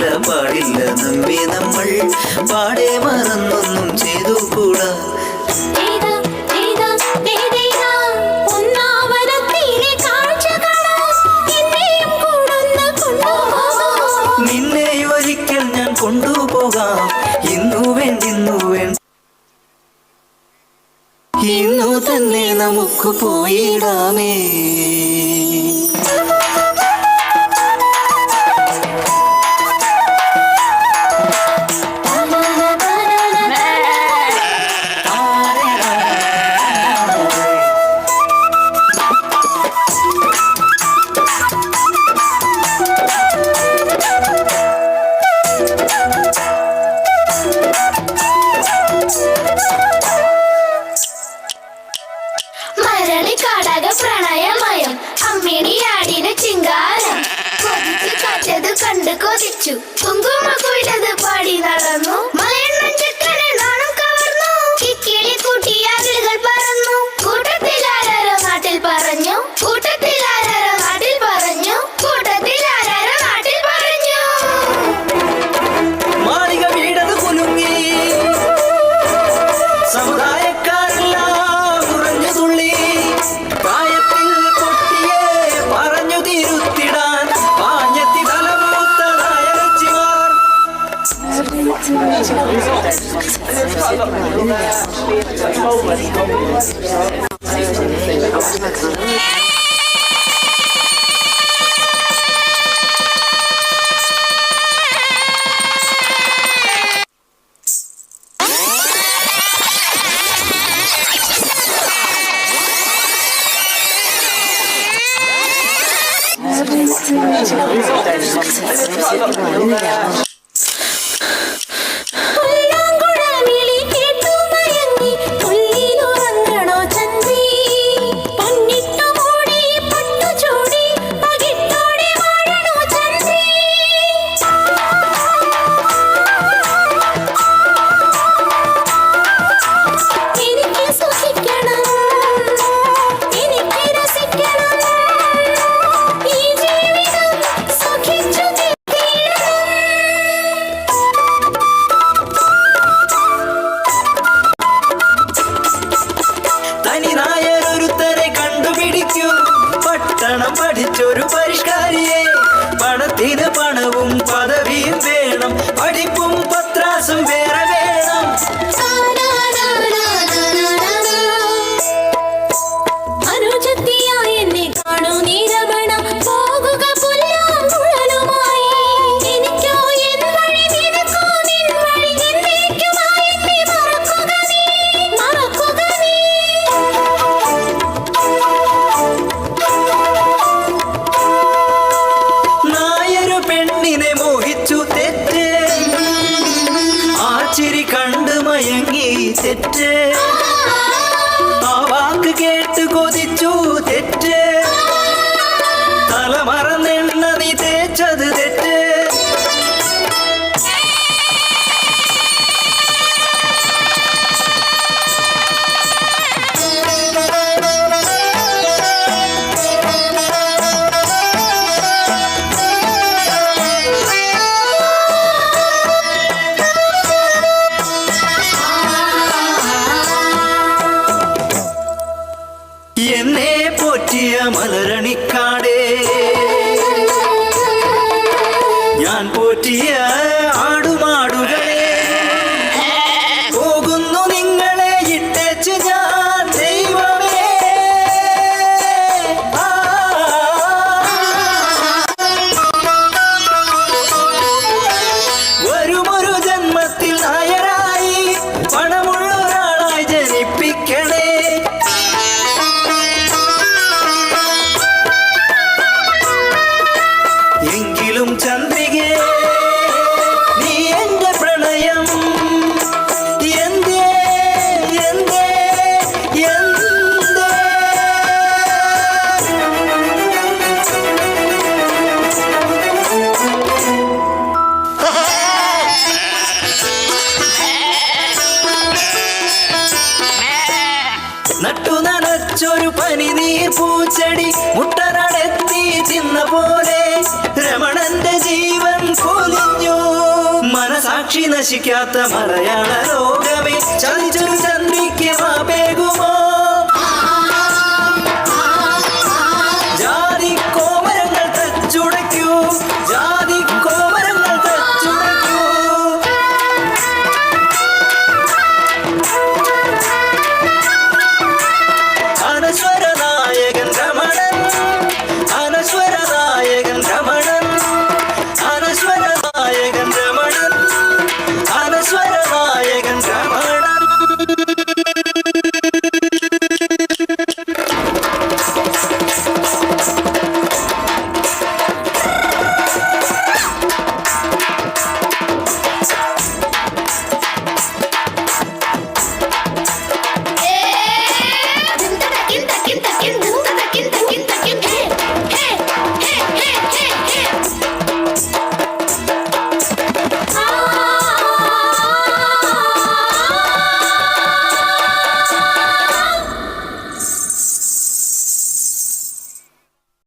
പാടില്ല പാടില്ല നമ്മെ നമ്മൾ പാടെ മറന്നൊന്നും ചെയ്തു കൂടാ. നിന്നെ ഒരിക്കൽ ഞാൻ കൊണ്ടുപോകാം. ഇന്നു വേണ്ട ഇന്നു തന്നെ നമുക്ക് പോയിടാമേ. പ്രണയമയം അമ്മിണിയാടിന് ചിങ്കാരം കൊതിച്ചു കാറ്റത് കണ്ട് കൊതിച്ചു കുങ്കുമ കുയിലത് പാടി നടന്നു മലയണ്ണൻ ചെക്കനെ നാണം കവർന്നു കിക്കിളി കൂട്ടിയ കിളികൾ പറന്നു കൂട്ടത്തിൽ ആരാരോ നാട്ടിൽ പറഞ്ഞു കൂട്ടത്തിൽ ആരാരോ നാട്ടിൽ പറഞ്ഞു കൂട്ടത്തിൽ ആരാരോ നാട്ടിൽ പറഞ്ഞു. മാളിക വീടത് കുലുങ്ങി സമുദായക്കാരെല്ലാം ഉറഞ്ഞു തുള്ളി. പ്രായത്തിൽ പൊട്ടിയെ പറഞ്ഞു തിരുത്തിടാൻ പാഞ്ഞെത്തി തലമൂത്ത നായരച്ചിമാർ. പട്ടണം പഠിച്ചൊരു പരിഷ്കാരിയെ പണത്തിന് പണവും പദവിയും വേണം പഠിപ്പും പത്രാസും വേറെ വേണം. കണ്ട് മയങ്ങി തെറ്റ് ആ വാക്ക് കേട്ട് കൊതിച്ചു തെറ്റ് തലമറന്നെണ്ണ നീ തേച്ചത് തെറ്റ്. എന്നെ പോറ്റിയ മലരണിക്കാടേ ഞാൻ പോറ്റിയ ആടുമാടുകളെ പോകുന്നു നിങ്ങളെ ഇട്ടേച്ച് ഞാൻ ദൈവമേ. വരുമൊരു ജന്മത്തിൽ നായരായി പണമുള്ള ഒരാളായി ജനിപ്പിക്കണേ. എങ്കിലും ചന്ദ്രികേ നശിക്കാത്ത മലയാള ലോകമേ ചതിച്ചൊരു ചന്ദ്രിക്ക് മാപേകുമോ